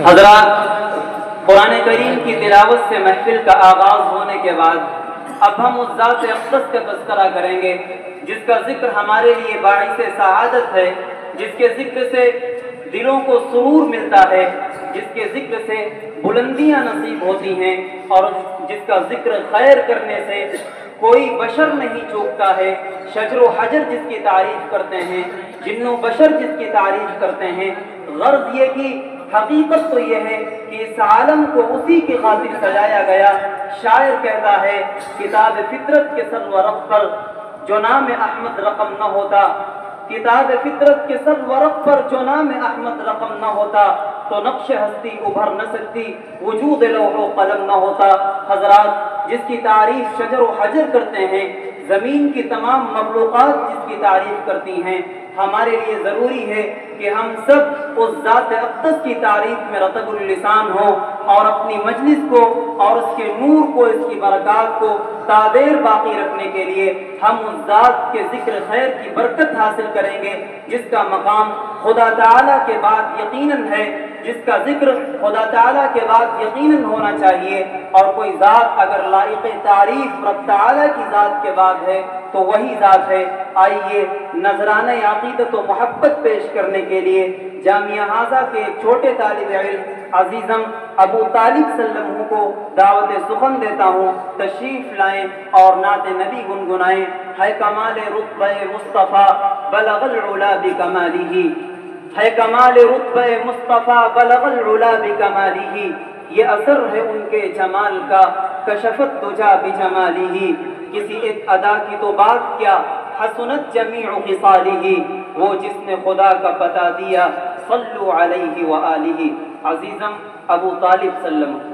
حضرات، قرآن کریم کی تلاوت سے محفل کا آغاز ہونے کے بعد اب ہم اس ذات اقدس کا تذکرہ کریں گے جس کا ذکر ہمارے لیے باعث سعادت ہے، جس کے ذکر سے دلوں کو سرور ملتا ہے، جس کے ذکر سے بلندیاں نصیب ہوتی ہیں، اور جس کا ذکر خیر کرنے سے کوئی بشر نہیں چوکتا ہے۔ شجر و حجر جس کی تعریف کرتے ہیں، جن و بشر جس کی تعریف کرتے ہیں، غرض یہ کہ حقیقت تو یہ ہے کہ اس عالم کو اسی کی خاطر سجایا گیا۔ شاعر کہتا ہے، کتاب فطرت کے سر ورق پر جو نام احمد رقم نہ ہوتا، کتاب فطرت کے سر ورق پر جو نام احمد رقم نہ ہوتا تو نقش ہستی ابھر نہ سکتی، وجود لوح و قلم نہ ہوتا۔ حضرات، جس کی تعریف شجر و حجر کرتے ہیں، زمین کی تمام مخلوقات جس کی تعریف کرتی ہیں، ہمارے لیے ضروری ہے کہ ہم سب اس ذات اقدس کی تعریف میں رطب اللسان ہوں، اور اپنی مجلس کو اور اس کے نور کو، اس کی برکات کو تادیر باقی رکھنے کے لیے ہم اس ذات کے ذکر خیر کی برکت حاصل کریں گے جس کا مقام خدا تعالیٰ کے بعد یقیناً ہے، جس کا ذکر خدا تعالیٰ کے بعد یقیناً ہونا چاہیے۔ اور کوئی ذات اگر لائق تعریف رب تعالیٰ کی ذات کے بعد ہے تو وہی ذات ہے۔ آئیے نذرانہ عقیدت و محبت پیش کرنے کے لیے جامعہ ہاضہ کے ایک چھوٹے طالب علم عزیزم ابو طالب صلی اللہ علیہ وسلم کو دعوت سخن دیتا ہوں، تشریف لائیں اور نعت نبی گنگنائیں۔ ہے کمال رتبہ مصطفیٰ بلغ العلا بکمالہ، ہے کمال رتبہ مصطفیٰ بلغ العلا بکمالہ، یہ اثر ہے ان کے جمال کا کشفت دجا بجمالہ۔ کسی ایک ادا کی تو بات کیا، حسنت جمیع خصالہ، وہ جس نے خدا کا پتہ دیا، صلو علیہ وآلہ۔ عزیزم ابو طالب صلی اللہ علیہ وسلم